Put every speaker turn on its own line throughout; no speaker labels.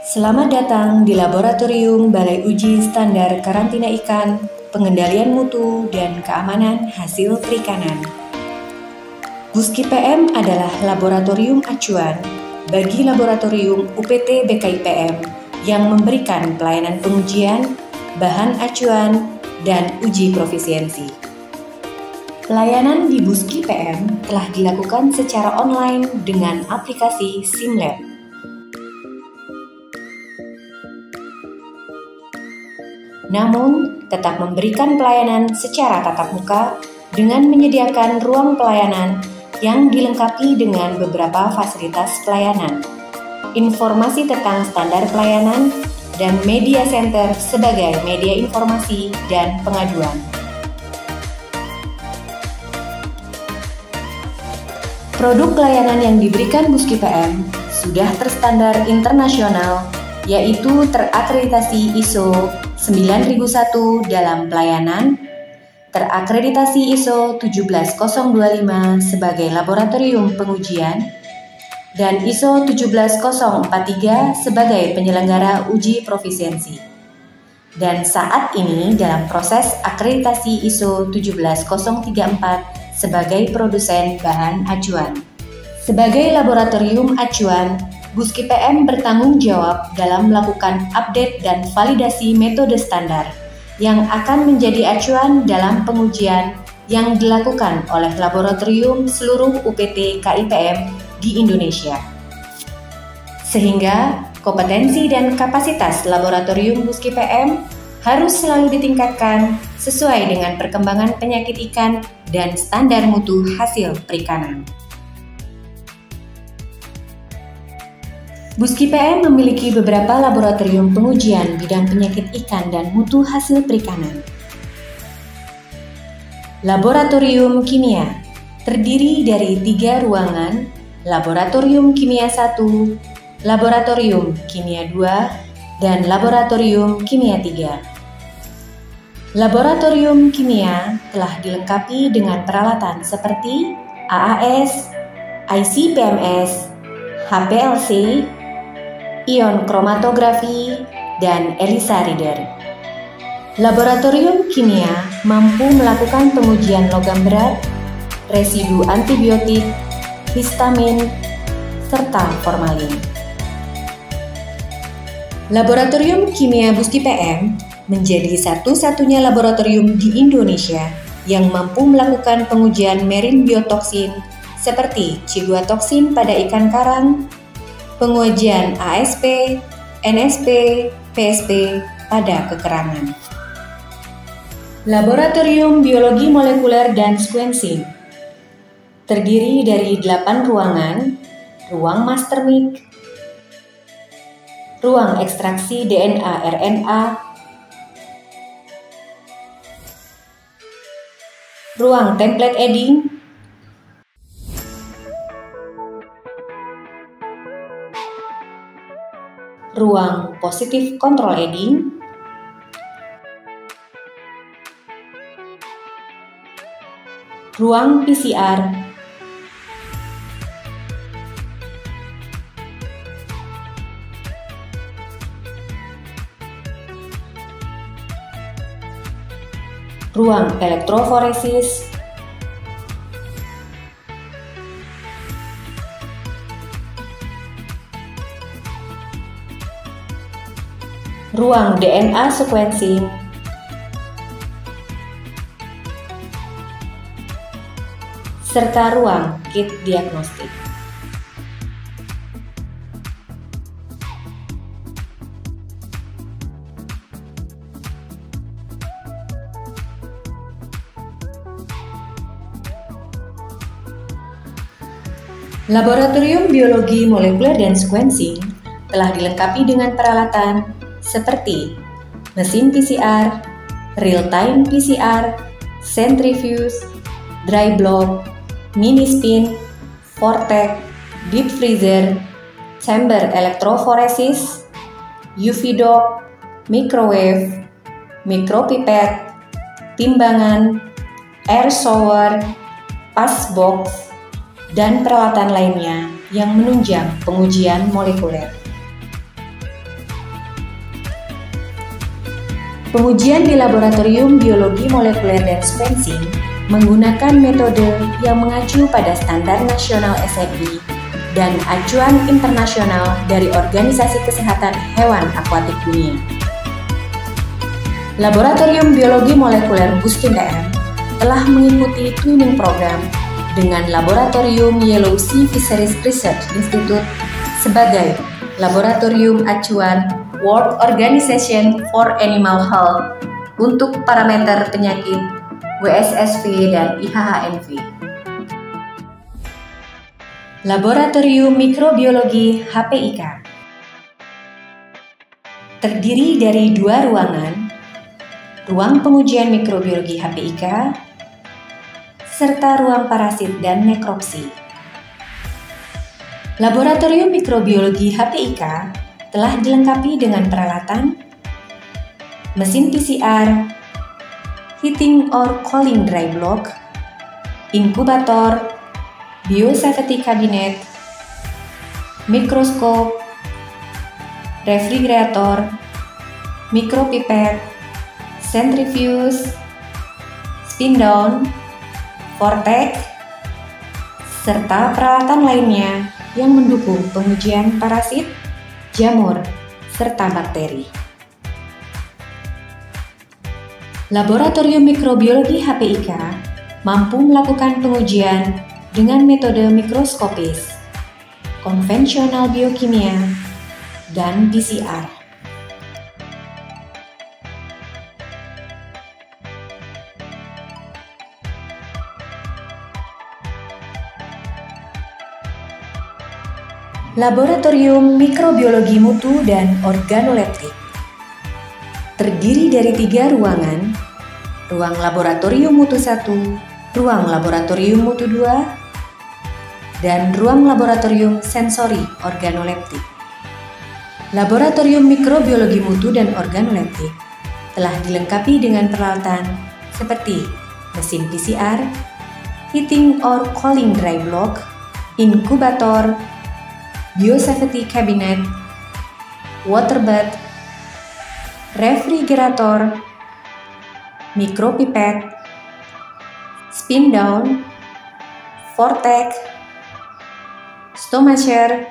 Selamat datang di Laboratorium Balai Uji Standar Karantina Ikan, Pengendalian Mutu dan Keamanan Hasil Perikanan. Buski PM adalah laboratorium acuan bagi laboratorium UPT BKIPM yang memberikan pelayanan pengujian, bahan acuan, dan uji profisiensi. Pelayanan di Buski PM telah dilakukan secara online dengan aplikasi SimLab. Namun, tetap memberikan pelayanan secara tatap muka dengan menyediakan ruang pelayanan yang dilengkapi dengan beberapa fasilitas pelayanan, informasi tentang standar pelayanan, dan media center sebagai media informasi dan pengaduan. Produk pelayanan yang diberikan Buski PM sudah terstandar internasional, yaitu terakreditasi ISO 9001 dalam pelayanan, terakreditasi ISO 17025 sebagai laboratorium pengujian, dan ISO 17043 sebagai penyelenggara uji profisiensi. Dan saat ini dalam proses akreditasi ISO 17034 sebagai produsen bahan acuan. Sebagai laboratorium acuan, Buski PM bertanggung jawab dalam melakukan update dan validasi metode standar yang akan menjadi acuan dalam pengujian yang dilakukan oleh laboratorium seluruh UPT KIPM di Indonesia. Sehingga kompetensi dan kapasitas laboratorium Buski PM harus selalu ditingkatkan sesuai dengan perkembangan penyakit ikan dan standar mutu hasil perikanan. Buski PM memiliki beberapa laboratorium pengujian bidang penyakit ikan dan mutu hasil perikanan. Laboratorium Kimia terdiri dari 3 ruangan, Laboratorium Kimia 1, Laboratorium Kimia 2, dan Laboratorium Kimia 3. Laboratorium Kimia telah dilengkapi dengan peralatan seperti AAS, ICPMS, HPLC, ion kromatografi, dan ELISA reader. Laboratorium Kimia mampu melakukan pengujian logam berat, residu antibiotik, histamin, serta formalin. Laboratorium Kimia Buski PM menjadi satu-satunya laboratorium di Indonesia yang mampu melakukan pengujian marine biotoksin seperti ciguatoksin pada ikan karang, pengujian ASP, NSP, PSP pada kekerangan. Laboratorium Biologi Molekuler dan Sequencing terdiri dari 8 ruangan, ruang master mic, ruang ekstraksi DNA RNA, ruang template adding, ruang positive control adding, ruang PCR, ruang elektroforesis, ruang DNA sequencing, serta ruang kit diagnostik. Laboratorium Biologi Molekuler dan Sequencing telah dilengkapi dengan peralatan seperti mesin PCR, real-time PCR, centrifuge, dry block, mini spin, vortex, deep freezer, chamber electrophoresis, UV dock, microwave, micropipette, timbangan, air shower, pass box, dan peralatan lainnya yang menunjang pengujian molekuler. Pengujian di Laboratorium Biologi Molekuler dan Sequencing menggunakan metode yang mengacu pada standar nasional SNI dan acuan internasional dari Organisasi Kesehatan Hewan Akuatik Dunia. Laboratorium Biologi Molekuler Buskin PM telah mengikuti twinning program dengan Laboratorium Yellow Sea Fisheries Research Institute sebagai laboratorium acuan World Organization for Animal Health untuk parameter penyakit WSSV dan IHHNV. Laboratorium Mikrobiologi HPIK terdiri dari 2 ruangan, ruang pengujian mikrobiologi HPIK, serta ruang parasit dan nekropsi. Laboratorium Mikrobiologi HPIK telah dilengkapi dengan peralatan, mesin PCR, heating or cooling dry block, inkubator, biosafety cabinet, mikroskop, refrigerator, mikropipet, centrifuge, spin down, vortex, serta peralatan lainnya yang mendukung pengujian parasit, jamur, serta bakteri. Laboratorium Mikrobiologi HPIK mampu melakukan pengujian dengan metode mikroskopis, konvensional biokimia, dan PCR. Laboratorium Mikrobiologi Mutu dan Organoleptik terdiri dari 3 ruangan, ruang laboratorium mutu 1, ruang laboratorium mutu 2, dan ruang laboratorium sensori organoleptik. Laboratorium Mikrobiologi Mutu dan Organoleptik telah dilengkapi dengan peralatan seperti mesin PCR, heating or cooling dry block, inkubator, biosafety cabinet, water bath, refrigerator, mikropipet, spin down, vortex, stomacher,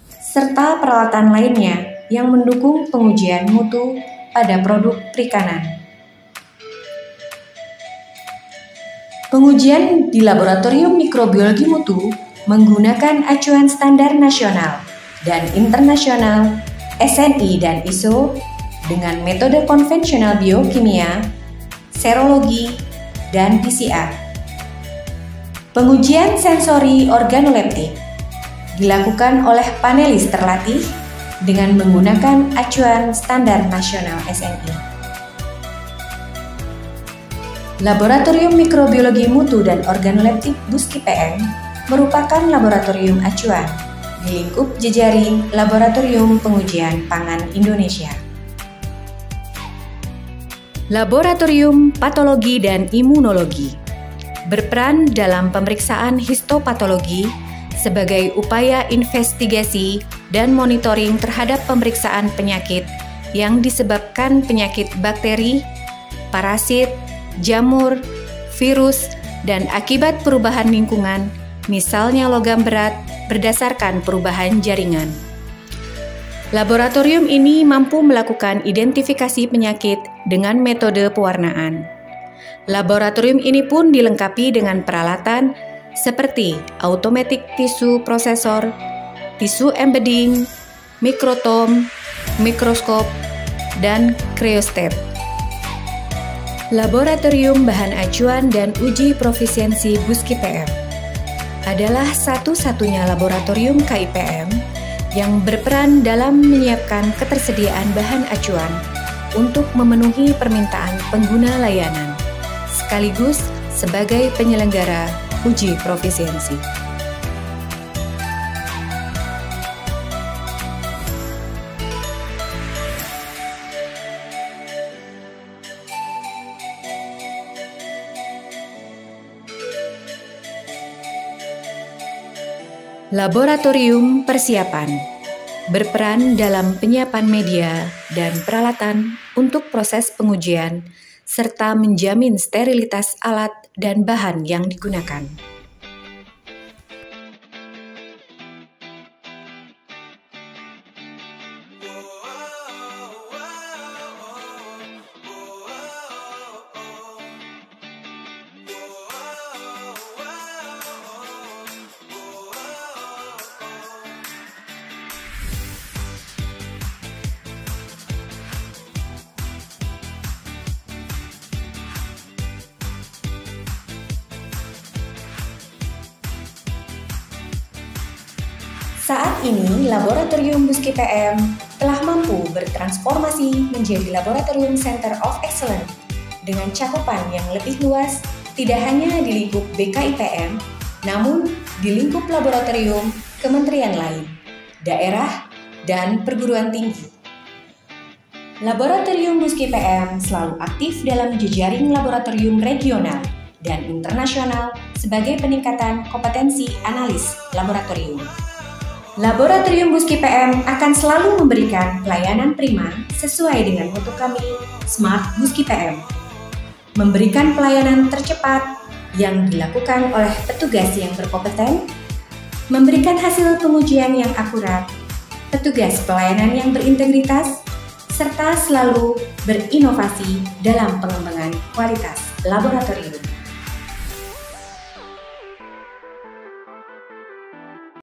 serta peralatan lainnya yang mendukung pengujian mutu pada produk perikanan. Pengujian di Laboratorium Mikrobiologi Mutu menggunakan acuan standar nasional dan internasional SNI dan ISO dengan metode konvensional biokimia, serologi, dan PCR. Pengujian sensori organoleptik dilakukan oleh panelis terlatih dengan menggunakan acuan standar nasional SNI. Laboratorium Mikrobiologi Mutu dan Organoleptik Buskin PM merupakan laboratorium acuan di lingkup jejaring Laboratorium Pengujian Pangan Indonesia. Laboratorium Patologi dan Imunologi berperan dalam pemeriksaan histopatologi sebagai upaya investigasi dan monitoring terhadap pemeriksaan penyakit yang disebabkan penyakit bakteri, parasit, jamur, virus, dan akibat perubahan lingkungan, misalnya logam berat berdasarkan perubahan jaringan. Laboratorium ini mampu melakukan identifikasi penyakit dengan metode pewarnaan. Laboratorium ini pun dilengkapi dengan peralatan seperti automatic tissue processor, tissue embedding, mikrotom, mikroskop, dan cryostat. Laboratorium Bahan Acuan dan Uji Profisiensi Buskin PM adalah satu-satunya laboratorium KIPM yang berperan dalam menyiapkan ketersediaan bahan acuan untuk memenuhi permintaan pengguna layanan, sekaligus sebagai penyelenggara uji profisiensi. Laboratorium Persiapan berperan dalam penyiapan media dan peralatan untuk proses pengujian, serta menjamin sterilitas alat dan bahan yang digunakan. Saat ini, Laboratorium Buski PM telah mampu bertransformasi menjadi Laboratorium Center of Excellence dengan cakupan yang lebih luas, tidak hanya di lingkup BKIPM, namun di lingkup laboratorium kementerian lain, daerah, dan perguruan tinggi. Laboratorium Buski PM selalu aktif dalam jejaring laboratorium regional dan internasional sebagai peningkatan kompetensi analis laboratorium. Laboratorium Buski PM akan selalu memberikan pelayanan prima sesuai dengan mutu kami, Smart Buski PM. Memberikan pelayanan tercepat yang dilakukan oleh petugas yang berkompeten, memberikan hasil pengujian yang akurat, petugas pelayanan yang berintegritas, serta selalu berinovasi dalam pengembangan kualitas laboratorium.